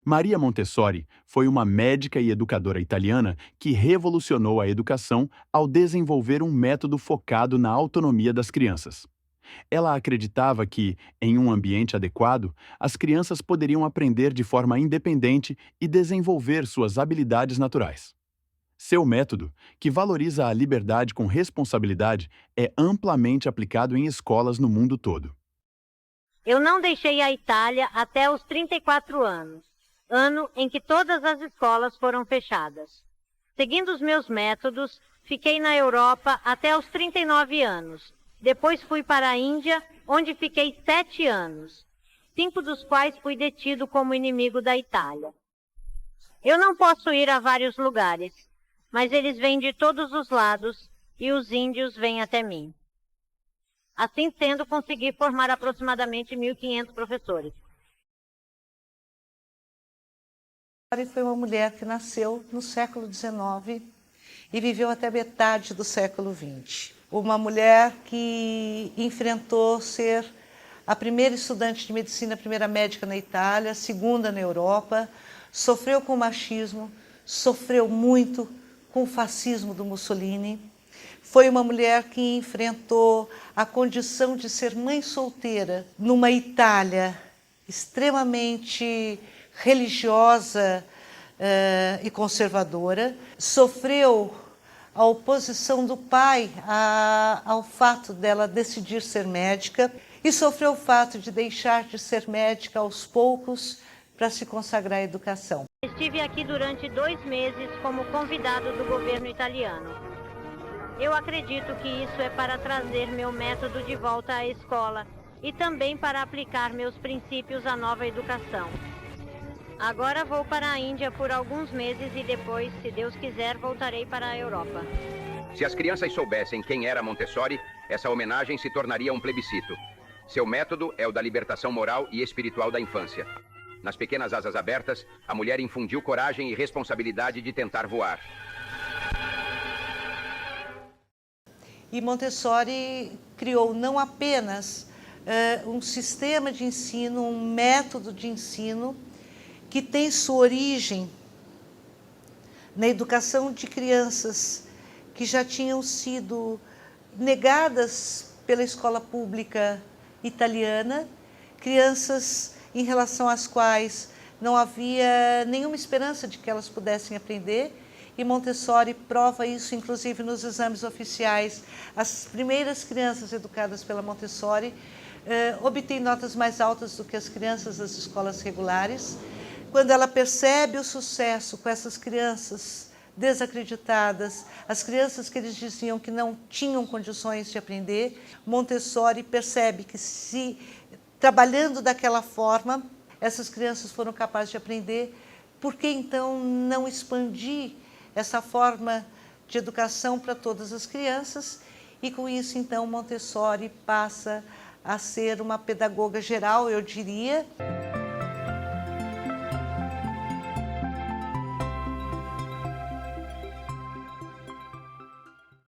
Maria Montessori foi uma médica e educadora italiana que revolucionou a educação ao desenvolver um método focado na autonomia das crianças. Ela acreditava que, em um ambiente adequado, as crianças poderiam aprender de forma independente e desenvolver suas habilidades naturais. Seu método, que valoriza a liberdade com responsabilidade, é amplamente aplicado em escolas no mundo todo. Eu não deixei a Itália até os 34 anos, ano em que todas as escolas foram fechadas. Seguindo os meus métodos, fiquei na Europa até os 39 anos. Depois fui para a Índia, onde fiquei 7 anos, 5 dos quais fui detido como inimigo da Itália. Eu não posso ir a vários lugares, mas eles vêm de todos os lados e os índios vêm até mim. Assim sendo, consegui formar aproximadamente 1.500 professores. Foi uma mulher que nasceu no século XIX e viveu até metade do século XX. Uma mulher que enfrentou ser a primeira estudante de medicina, a primeira médica na Itália, a segunda na Europa, sofreu com o machismo, sofreu muito com o fascismo do Mussolini. Foi uma mulher que enfrentou a condição de ser mãe solteira numa Itália extremamente religiosa e conservadora. Sofreu a oposição do pai ao fato dela decidir ser médica e sofreu o fato de deixar de ser médica aos poucos para se consagrar à educação. Estive aqui durante 2 meses como convidado do governo italiano. Eu acredito que isso é para trazer meu método de volta à escola e também para aplicar meus princípios à nova educação. Agora vou para a Índia por alguns meses e depois, se Deus quiser, voltarei para a Europa. Se as crianças soubessem quem era Montessori, essa homenagem se tornaria um plebiscito. Seu método é o da libertação moral e espiritual da infância. Nas pequenas asas abertas, a mulher infundiu coragem e responsabilidade de tentar voar. E Montessori criou não apenas um sistema de ensino, um método de ensino que tem sua origem na educação de crianças que já tinham sido negadas pela escola pública italiana, crianças em relação às quais não havia nenhuma esperança de que elas pudessem aprender. E Montessori prova isso, inclusive, nos exames oficiais. As primeiras crianças educadas pela Montessori obtêm notas mais altas do que as crianças das escolas regulares. Quando ela percebe o sucesso com essas crianças desacreditadas, as crianças que eles diziam que não tinham condições de aprender, Montessori percebe que se trabalhando daquela forma, essas crianças foram capazes de aprender. Por que então não expandir essa forma de educação para todas as crianças? E com isso, então, Montessori passa a ser uma pedagoga geral, eu diria.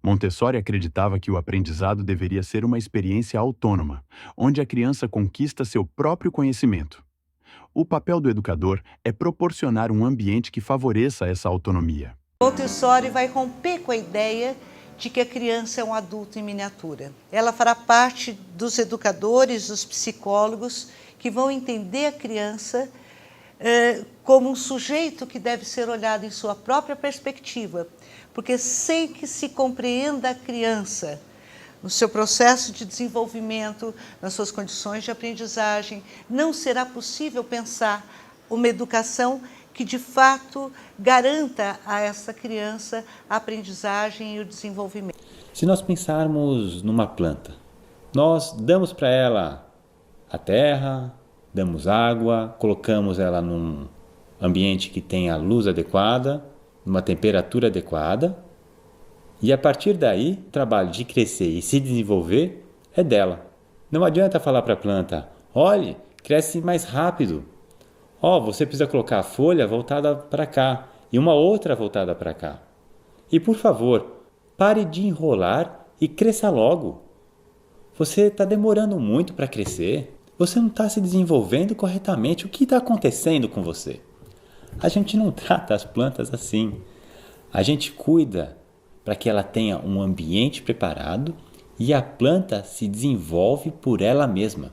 Montessori acreditava que o aprendizado deveria ser uma experiência autônoma, onde a criança conquista seu próprio conhecimento. O papel do educador é proporcionar um ambiente que favoreça essa autonomia. Montessori vai romper com a ideia de que a criança é um adulto em miniatura. Ela fará parte dos educadores, dos psicólogos, que vão entender a criança como um sujeito que deve ser olhado em sua própria perspectiva, porque sem que se compreenda a criança no seu processo de desenvolvimento, nas suas condições de aprendizagem, não será possível pensar uma educação que de fato garanta a essa criança a aprendizagem e o desenvolvimento. Se nós pensarmos numa planta, nós damos para ela a terra, damos água, colocamos ela num ambiente que tenha a luz adequada, numa temperatura adequada, e a partir daí, o trabalho de crescer e se desenvolver é dela. Não adianta falar para a planta, olhe, cresce mais rápido. Você precisa colocar a folha voltada para cá e uma outra voltada para cá. E por favor, pare de enrolar e cresça logo. Você está demorando muito para crescer. Você não está se desenvolvendo corretamente. O que está acontecendo com você? A gente não trata as plantas assim. A gente cuida para que ela tenha um ambiente preparado e a planta se desenvolve por ela mesma.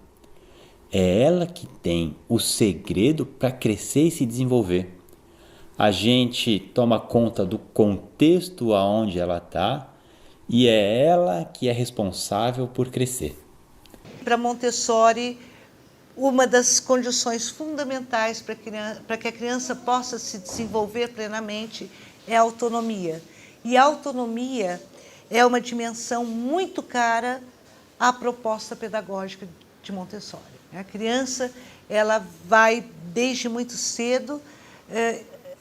É ela que tem o segredo para crescer e se desenvolver. A gente toma conta do contexto aonde ela está e é ela que é responsável por crescer. Para Montessori, uma das condições fundamentais para que a criança possa se desenvolver plenamente é a autonomia. E a autonomia é uma dimensão muito cara à proposta pedagógica de Montessori. A criança ela vai, desde muito cedo,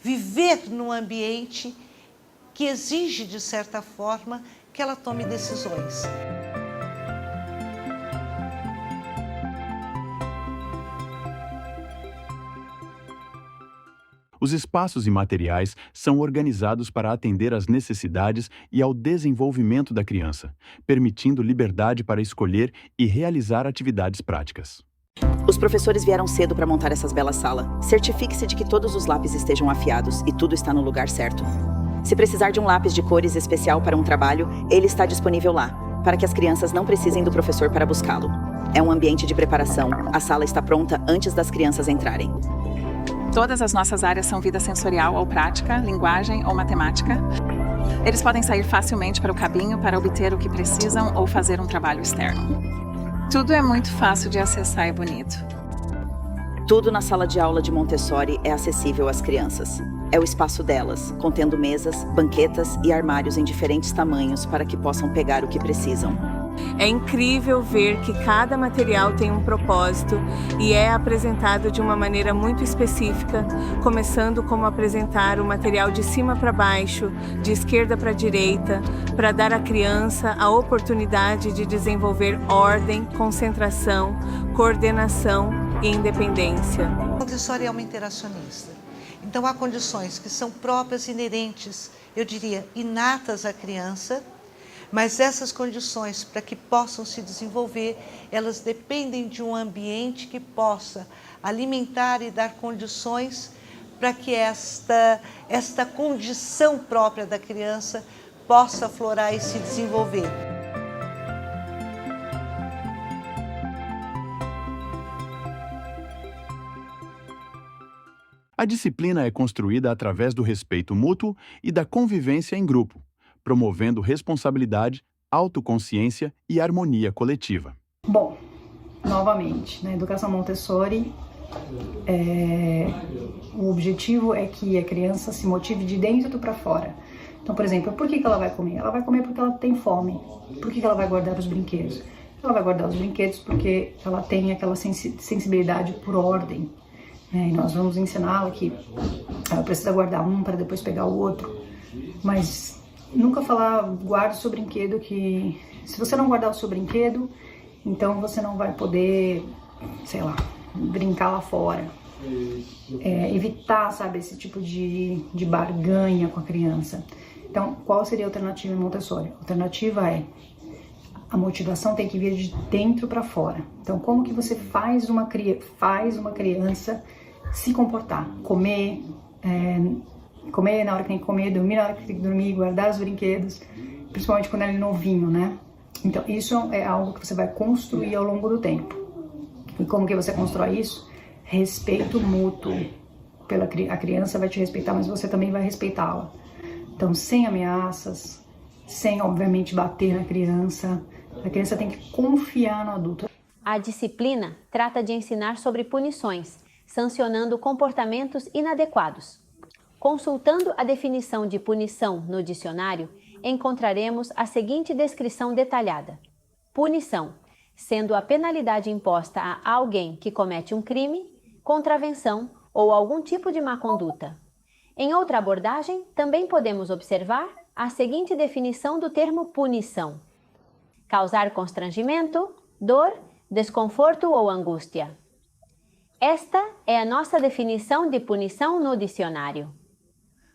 viver num ambiente que exige, de certa forma, que ela tome decisões. Os espaços e materiais são organizados para atender às necessidades e ao desenvolvimento da criança, permitindo liberdade para escolher e realizar atividades práticas. Os professores vieram cedo para montar essas belas salas. Certifique-se de que todos os lápis estejam afiados e tudo está no lugar certo. Se precisar de um lápis de cores especial para um trabalho, ele está disponível lá, para que as crianças não precisem do professor para buscá-lo. É um ambiente de preparação. A sala está pronta antes das crianças entrarem. Todas as nossas áreas são vida sensorial ou prática, linguagem ou matemática. Eles podem sair facilmente para o cabinho para obter o que precisam ou fazer um trabalho externo. Tudo é muito fácil de acessar e bonito. Tudo na sala de aula de Montessori é acessível às crianças. É o espaço delas, contendo mesas, banquetas e armários em diferentes tamanhos para que possam pegar o que precisam. É incrível ver que cada material tem um propósito e é apresentado de uma maneira muito específica, começando como apresentar o material de cima para baixo, de esquerda para direita, para dar à criança a oportunidade de desenvolver ordem, concentração, coordenação e independência. Montessori é uma interacionista. Então há condições que são próprias, inerentes, eu diria, inatas à criança, mas essas condições, para que possam se desenvolver, elas dependem de um ambiente que possa alimentar e dar condições para que esta condição própria da criança possa aflorar e se desenvolver. A disciplina é construída através do respeito mútuo e da convivência em grupo, promovendo responsabilidade, autoconsciência e harmonia coletiva. Bom, novamente, na educação Montessori, o objetivo é que a criança se motive de dentro para fora. Então, por exemplo, por que ela vai comer? Ela vai comer porque ela tem fome. Por que ela vai guardar os brinquedos? Ela vai guardar os brinquedos porque ela tem aquela sensibilidade por ordem. E nós vamos ensiná-la que ela precisa guardar um para depois pegar o outro. Mas nunca falar, guarde o seu brinquedo, que se você não guardar o seu brinquedo, então você não vai poder, sei lá, brincar lá fora. Evitar, sabe, esse tipo de barganha com a criança. Então, qual seria a alternativa em Montessori? A alternativa é: a motivação tem que vir de dentro para fora. Então, como que você faz uma criança se comportar? Comer na hora que tem que comer, dormir na hora que tem que dormir, guardar os brinquedos, principalmente quando ele é novinho, né? Então, isso é algo que você vai construir ao longo do tempo. E como que você constrói isso? Respeito mútuo. A criança vai te respeitar, mas você também vai respeitá-la. Então, sem ameaças, sem, obviamente, bater na criança. A criança tem que confiar no adulto. A disciplina trata de ensinar sobre punições, sancionando comportamentos inadequados. Consultando a definição de punição no dicionário, encontraremos a seguinte descrição detalhada. Punição, sendo a penalidade imposta a alguém que comete um crime, contravenção ou algum tipo de má conduta. Em outra abordagem, também podemos observar a seguinte definição do termo punição: causar constrangimento, dor, desconforto ou angústia. Esta é a nossa definição de punição no dicionário.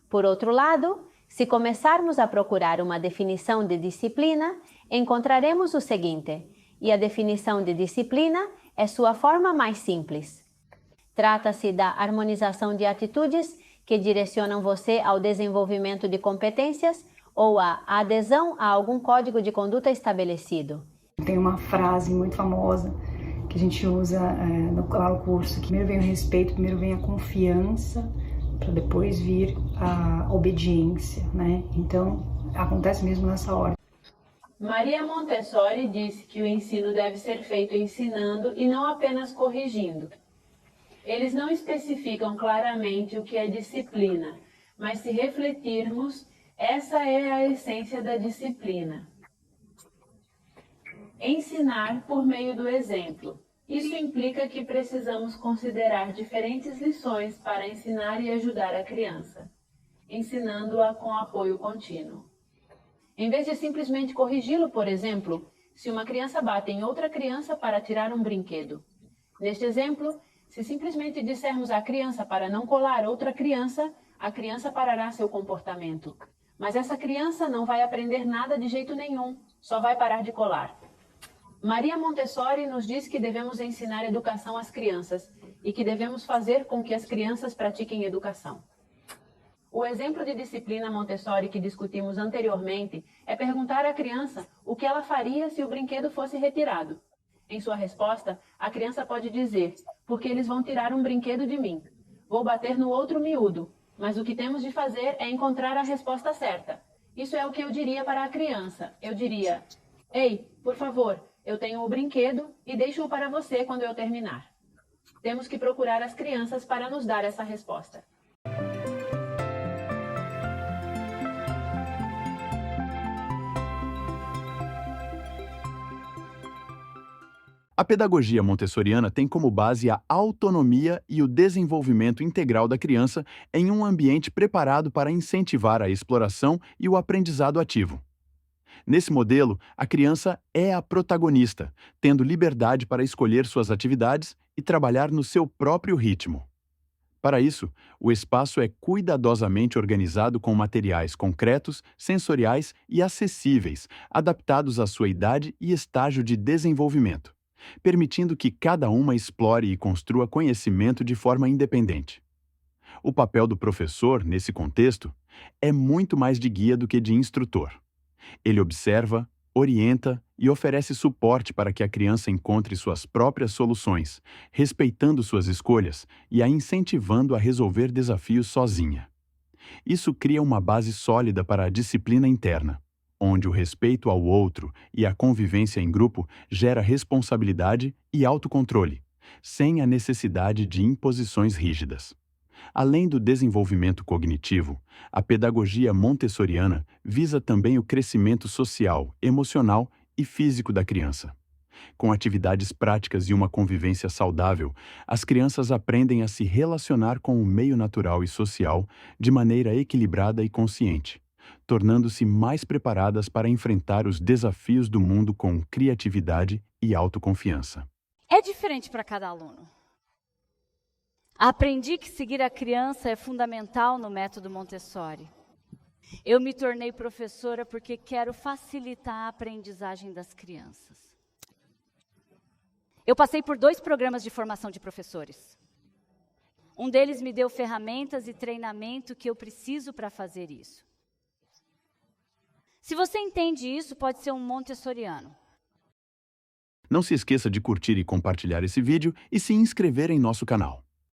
Por outro lado, se começarmos a procurar uma definição de disciplina, encontraremos o seguinte, e a definição de disciplina é sua forma mais simples. Trata-se da harmonização de atitudes que direcionam você ao desenvolvimento de competências ou à adesão a algum código de conduta estabelecido? Tem uma frase muito famosa que a gente usa lá no curso, que primeiro vem o respeito, primeiro vem a confiança, para depois vir a obediência, né? Então, acontece mesmo nessa ordem. Maria Montessori disse que o ensino deve ser feito ensinando e não apenas corrigindo. Eles não especificam claramente o que é disciplina, mas se refletirmos, essa é a essência da disciplina. Ensinar por meio do exemplo. Isso implica que precisamos considerar diferentes lições para ensinar e ajudar a criança, ensinando-a com apoio contínuo. Em vez de simplesmente corrigi-lo, por exemplo, se uma criança bate em outra criança para tirar um brinquedo. Neste exemplo, se simplesmente dissermos à criança para não colar outra criança, a criança parará seu comportamento. Mas essa criança não vai aprender nada de jeito nenhum, só vai parar de colar. Maria Montessori nos diz que devemos ensinar educação às crianças e que devemos fazer com que as crianças pratiquem educação. O exemplo de disciplina Montessori que discutimos anteriormente é perguntar à criança o que ela faria se o brinquedo fosse retirado. Em sua resposta, a criança pode dizer, porque eles vão tirar um brinquedo de mim. Vou bater no outro miúdo, mas o que temos de fazer é encontrar a resposta certa. Isso é o que eu diria para a criança. Eu diria, ei, por favor, eu tenho o brinquedo e deixo-o para você quando eu terminar. Temos que procurar as crianças para nos dar essa resposta. A pedagogia montessoriana tem como base a autonomia e o desenvolvimento integral da criança em um ambiente preparado para incentivar a exploração e o aprendizado ativo. Nesse modelo, a criança é a protagonista, tendo liberdade para escolher suas atividades e trabalhar no seu próprio ritmo. Para isso, o espaço é cuidadosamente organizado com materiais concretos, sensoriais e acessíveis, adaptados à sua idade e estágio de desenvolvimento, permitindo que cada uma explore e construa conhecimento de forma independente. O papel do professor, nesse contexto, é muito mais de guia do que de instrutor. Ele observa, orienta e oferece suporte para que a criança encontre suas próprias soluções, respeitando suas escolhas e a incentivando a resolver desafios sozinha. Isso cria uma base sólida para a disciplina interna, onde o respeito ao outro e a convivência em grupo gera responsabilidade e autocontrole, sem a necessidade de imposições rígidas. Além do desenvolvimento cognitivo, a pedagogia montessoriana visa também o crescimento social, emocional e físico da criança. Com atividades práticas e uma convivência saudável, as crianças aprendem a se relacionar com o meio natural e social de maneira equilibrada e consciente, tornando-se mais preparadas para enfrentar os desafios do mundo com criatividade e autoconfiança. É diferente para cada aluno. Aprendi que seguir a criança é fundamental no método Montessori. Eu me tornei professora porque quero facilitar a aprendizagem das crianças. Eu passei por 2 programas de formação de professores. Um deles me deu ferramentas e treinamento que eu preciso para fazer isso. Se você entende isso, pode ser um montessoriano. Não se esqueça de curtir e compartilhar esse vídeo e se inscrever em nosso canal.